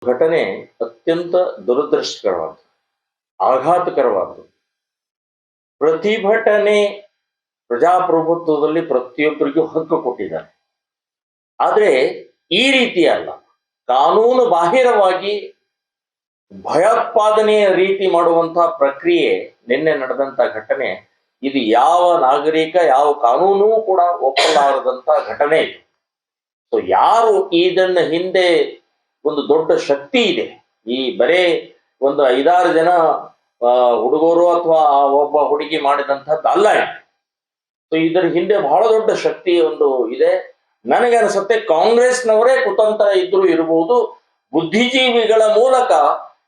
ಘಟನೆ ಅತ್ಯಂತ ದುರದೃಷ್ಟಕರವಾದ್ದು, ಆಘಾತಕರವಾದ್ದು. ಪ್ರತಿಭಟನೆ ಪ್ರಜಾಪ್ರಭುತ್ವದಲ್ಲಿ ಪ್ರತಿಯೊಬ್ಬರಿಗೂ ಹಕ್ಕು ಕೊಟ್ಟಿದ್ದಾರೆ. ಆದರೆ ಈ ರೀತಿ ಅಲ್ಲ, ಕಾನೂನು ಬಾಹಿರವಾಗಿ ಭಯೋತ್ಪಾದನೆಯ ರೀತಿ ಮಾಡುವಂತಹ ಪ್ರಕ್ರಿಯೆ ನಿನ್ನೆ ನಡೆದಂತ ಘಟನೆ. ಇದು ಯಾವ ನಾಗರಿಕ, ಯಾವ ಕಾನೂನು ಕೂಡ ಒಪ್ಪಲಾರದಂತ ಘಟನೆ ಇದು. ಸೊ ಯಾರು ಇದನ್ನ ಹಿಂದೆ ಒಂದು ದೊಡ್ಡ ಶಕ್ತಿ ಇದೆ, ಈ ಬರೇ ಒಂದು 5-6 ಜನ ಹುಡುಗರು ಅಥವಾ ಒಬ್ಬ ಹುಡುಗಿ ಮಾಡಿದಂಥದ್ದು ಅಲ್ಲ. ಸೊ ಇದರ ಹಿಂದೆ ಬಹಳ ದೊಡ್ಡ ಶಕ್ತಿ ಒಂದು ಇದೆ. ನನಗೆ ಅನಿಸುತ್ತೆ ಕಾಂಗ್ರೆಸ್ನವರೇ ಕುತಂತ್ರ ಇದ್ರೂ ಇರಬಹುದು, ಬುದ್ಧಿಜೀವಿಗಳ ಮೂಲಕ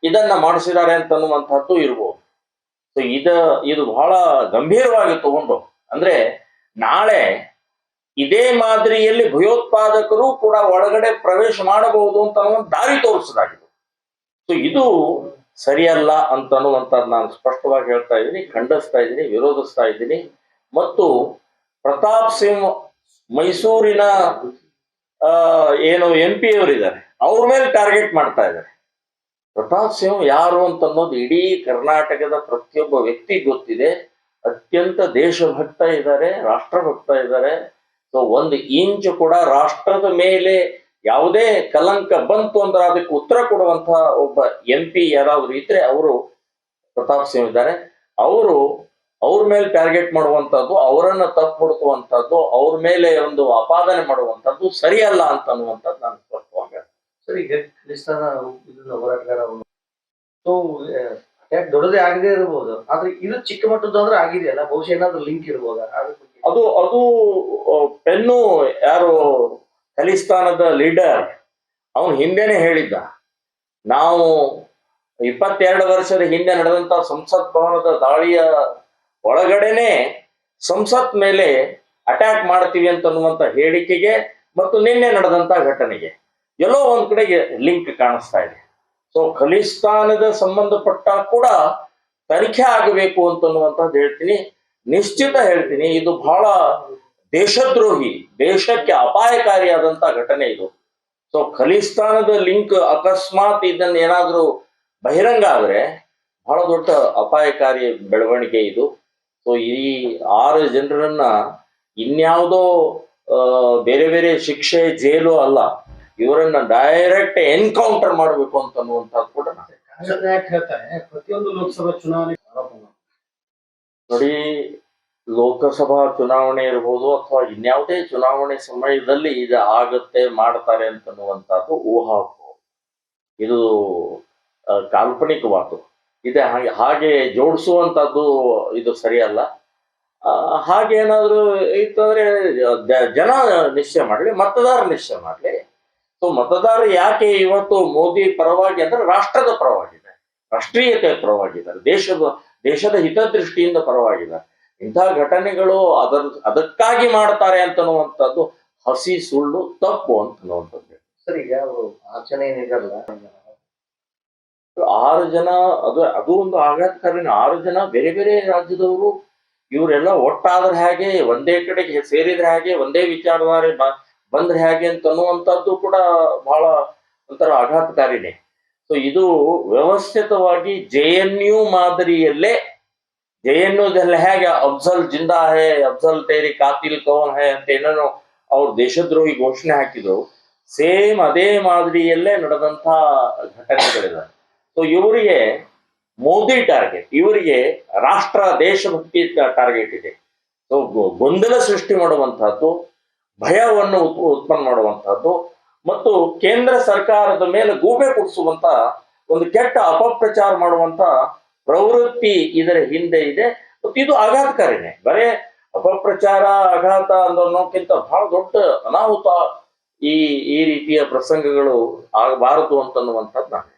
ಇದನ್ನ ಮಾಡಿಸಿದ್ದಾರೆ ಅಂತನ್ನುವಂಥದ್ದು ಇರಬಹುದು. ಸೊ ಇದು ಬಹಳ ಗಂಭೀರವಾಗಿ ತಗೊಂಡು, ಅಂದ್ರೆ ನಾಳೆ ಇದೇ ಮಾದರಿಯಲ್ಲಿ ಭಯೋತ್ಪಾದಕರು ಕೂಡ ಒಳಗಡೆ ಪ್ರವೇಶ ಮಾಡಬಹುದು ಅಂತ ದಾರಿ ತೋರಿಸಲಾಗಿದೆ. ಸೊ ಇದು ಸರಿಯಲ್ಲ ಅಂತನ್ನುವಂಥದ್ದು ನಾನು ಸ್ಪಷ್ಟವಾಗಿ ಹೇಳ್ತಾ ಇದ್ದೀನಿ, ಖಂಡಿಸ್ತಾ ಇದ್ದೀನಿ, ವಿರೋಧಿಸ್ತಾ ಇದ್ದೀನಿ. ಮತ್ತು ಪ್ರತಾಪ್ ಸಿಂಗ್ ಮೈಸೂರಿನ ಏನು MP ಅವರಿದ್ದಾರೆ, ಅವ್ರ ಮೇಲೆ ಟಾರ್ಗೆಟ್ ಮಾಡ್ತಾ ಇದ್ದಾರೆ. ಪ್ರತಾಪ್ ಸಿಂಗ್ ಯಾರು ಅಂತನ್ನೋದು ಇಡೀ ಕರ್ನಾಟಕದ ಪ್ರತಿಯೊಬ್ಬ ವ್ಯಕ್ತಿ ಗೊತ್ತಿದೆ. ಅತ್ಯಂತ ದೇಶಭಕ್ತ ಇದ್ದಾರೆ, ರಾಷ್ಟ್ರಭಕ್ತ ಇದ್ದಾರೆ. ಸೊ 1 ಇಂಚ್ ಕೂಡ ರಾಷ್ಟ್ರದ ಮೇಲೆ ಯಾವುದೇ ಕಲಂಕ ಬಂತು ಅಂದ್ರೆ ಅದಕ್ಕೆ ಉತ್ತರ ಕೊಡುವಂತಹ ಒಬ್ಬ MP ಯಾರಾದ್ರೂ ಇದ್ರೆ ಅವರು ಪ್ರತಾಪ್ ಸಿಂಗ್ ಇದ್ದಾರೆ. ಅವ್ರ ಮೇಲೆ ಟಾರ್ಗೆಟ್ ಮಾಡುವಂತದ್ದು, ಅವರನ್ನ ತಪ್ಪು ಹುಡುಕುವಂತದ್ದು, ಅವ್ರ ಮೇಲೆ ಒಂದು ಅಪಾದನೆ ಮಾಡುವಂತದ್ದು ಸರಿಯಲ್ಲ ಅಂತ ಅನ್ನುವಂಥದ್ದು ನಾನು ಸ್ಪಷ್ಟವಾಗಿ. ಸರ್, ಈಗ ಹೋರಾಟಗಾರ ಅಟ್ಯಾಕ್ ದೊಡ್ಡದೇ ಆಗದೆ ಇರಬಹುದು, ಆದ್ರೆ ಇದು ಚಿಕ್ಕ ಮಟ್ಟದ್ದು ಅಂದ್ರೆ ಆಗಿದೆಯಲ್ಲ, ಬಹುಶಃ ಏನಾದ್ರೂ ಲಿಂಕ್ ಇರ್ಬೋದಾ? ಅದು ಪೆನ್ನು ಯಾರು ಖಲಿಸ್ತಾನದ ಲೀಡರ್ ಅವನು ಹಿಂದೆನೆ ಹೇಳಿದ್ದ, ನಾವು 22 ವರ್ಷದ ಹಿಂದೆ ನಡೆದಂತ ಸಂಸತ್ ಭವನದ ದಾಳಿಯ ಒಳಗಡೆನೆ ಸಂಸತ್ ಮೇಲೆ ಅಟ್ಯಾಕ್ ಮಾಡ್ತೀವಿ ಅಂತನ್ನುವಂತ ಹೇಳಿಕೆಗೆ ಮತ್ತು ನಿನ್ನೆ ನಡೆದಂತ ಘಟನೆಗೆ ಎಲ್ಲೋ ಒಂದ್ ಕಡೆಗೆ ಲಿಂಕ್ ಕಾಣಿಸ್ತಾ ಇದೆ. ಸೊ ಖಲಿಸ್ತಾನದ ಸಂಬಂಧಪಟ್ಟ ಕೂಡ ತನಿಖೆ ಆಗಬೇಕು ಅಂತನ್ನುವಂಥದ್ದು ಹೇಳ್ತೀನಿ, ನಿಶ್ಚಿತ ಹೇಳ್ತೀನಿ. ಇದು ಬಹಳ ದೇಶದ್ರೋಹಿ, ದೇಶಕ್ಕೆ ಅಪಾಯಕಾರಿಯಾದಂತ ಘಟನೆ ಇದು. ಸೊ ಖಲಿಸ್ತಾನದ ಲಿಂಕ್ ಅಕಸ್ಮಾತ್ ಇದನ್ನ ಏನಾದ್ರೂ ಬಹಿರಂಗ ಆದ್ರೆ ಬಹಳ ದೊಡ್ಡ ಅಪಾಯಕಾರಿ ಬೆಳವಣಿಗೆ ಇದು. ಸೊ ಈ 6 ಜನರನ್ನ ಇನ್ಯಾವುದೋ ಬೇರೆ ಬೇರೆ ಶಿಕ್ಷೆ, ಜೈಲು ಅಲ್ಲ, ಇವರನ್ನ ಡೈರೆಕ್ಟ್ ಎನ್ಕೌಂಟರ್ ಮಾಡಬೇಕು ಅಂತನ್ನುವಂಥದ್ದು ಕೂಡ ಹೇಳ್ತಾರೆ. ಪ್ರತಿಯೊಂದು ಲೋಕಸಭಾ ಚುನಾವಣೆ ನೋಡಿ, ಲೋಕಸಭಾ ಚುನಾವಣೆ ಇರ್ಬೋದು ಅಥವಾ ಇನ್ಯಾವುದೇ ಚುನಾವಣೆ ಸಮಯದಲ್ಲಿ ಇದು ಆಗತ್ತೆ, ಮಾಡ್ತಾರೆ ಅಂತನ್ನುವಂಥದ್ದು ಊಹಾಪೋಹ. ಇದು ಕಾಲ್ಪನಿಕವಾದ ಇದೆ, ಹಾಗೆ ಜೋಡಿಸುವಂಥದ್ದು ಇದು ಸರಿಯಲ್ಲ. ಹಾಗೆ ಏನಾದ್ರು ಇತ್ತಂದ್ರೆ ಜನ ನಿಶ್ಚಯ ಮಾಡಲಿ, ಮತದಾರ ನಿಶ್ಚಯ ಮಾಡಲಿ. ಸೊ ಮತದಾರ ಯಾಕೆ ಇವತ್ತು ಮೋದಿ ಪರವಾಗಿ ಅಂದ್ರೆ ರಾಷ್ಟ್ರದ ಪರವಾಗಿದ್ದಾರೆ, ರಾಷ್ಟ್ರೀಯತೆ ಪರವಾಗಿದ್ದಾರೆ, ದೇಶದ ಹಿತದೃಷ್ಟಿಯಿಂದ ಪರವಾಗಿದ್ದಾರೆ. ಇಂತಹ ಘಟನೆಗಳು ಅದಕ್ಕಾಗಿ ಮಾಡ್ತಾರೆ ಅಂತನ್ನುವಂಥದ್ದು ಹಸಿ ಸುಳ್ಳು, ತಪ್ಪು ಅಂತನ್ನುವಂಥದ್ದು. ಸರ್, ಈಗ ಅವರು ಆಚರಣೆ ಏನಿರಲ್ಲ, 6 ಜನ ಅದು ಒಂದು ಆಘಾತಕಾರಿ. 6 ಜನ ಬೇರೆ ಬೇರೆ ರಾಜ್ಯದವರು, ಇವರೆಲ್ಲ ಒಟ್ಟಾದ್ರೆ ಹೇಗೆ, ಒಂದೇ ಕಡೆಗೆ ಸೇರಿದ್ರೆ ಹೇಗೆ, ಒಂದೇ ವಿಚಾರಧಾರೆ ಬಂದ್ರೆ ಹೇಗೆ ಅಂತನ್ನುವಂಥದ್ದು ಕೂಡ ಬಹಳ ಒಂಥರ ಆಘಾತಕಾರಿನೇ. ಸೊ ಇದು ವ್ಯವಸ್ಥಿತವಾಗಿ JNU ಮಾದರಿಯಲ್ಲೇ, JNUದಲ್ಲಿ ಹೇಗೆ ಅಫ್ಜಲ್ ಜಿಂದಾ ಹೇ, ಅಫ್ಜಲ್ ತೇರಿ ಕಾತಿಲ್ ಕೌನ್ ಹೇ ಅಂತ ಏನೇನೋ ಅವ್ರು ದೇಶದ್ರೋಹಿ ಘೋಷಣೆ ಹಾಕಿದ್ರು, ಸೇಮ್ ಅದೇ ಮಾದರಿಯಲ್ಲೇ ನಡೆದಂತ ಘಟನೆಗಳಿದೆ. ಸೊ ಇವರಿಗೆ ಮೋದಿ ಟಾರ್ಗೆಟ್, ಇವರಿಗೆ ರಾಷ್ಟ್ರ ದೇಶಭಕ್ತಿ ಟಾರ್ಗೆಟ್ ಇದೆ. ಸೊ ಗೊಂದಲ ಸೃಷ್ಟಿ ಮಾಡುವಂತಹದ್ದು, ಭಯವನ್ನು ಉತ್ಪನ್ನ ಮಾಡುವಂತಹದ್ದು ಮತ್ತು ಕೇಂದ್ರ ಸರ್ಕಾರದ ಮೇಲೆ ಗೂಬೆ ಕುಡಿಸುವಂತ ಒಂದು ಕೆಟ್ಟ ಅಪಪ್ರಚಾರ ಮಾಡುವಂತ ಪ್ರವೃತ್ತಿ ಇದರ ಹಿಂದೆ ಇದೆ. ಮತ್ತು ಇದು ಆಘಾತಕಾರಿನೇ. ಬರೇ ಅಪಪ್ರಚಾರ, ಆಘಾತ ಅನ್ನೋಕ್ಕಿಂತ ಬಹಳ ದೊಡ್ಡ ಅನಾಹುತ ಈ ರೀತಿಯ ಪ್ರಸಂಗಗಳು ಆಗಬಾರದು ಅಂತನ್ನುವಂಥದ್ದು ನಾನು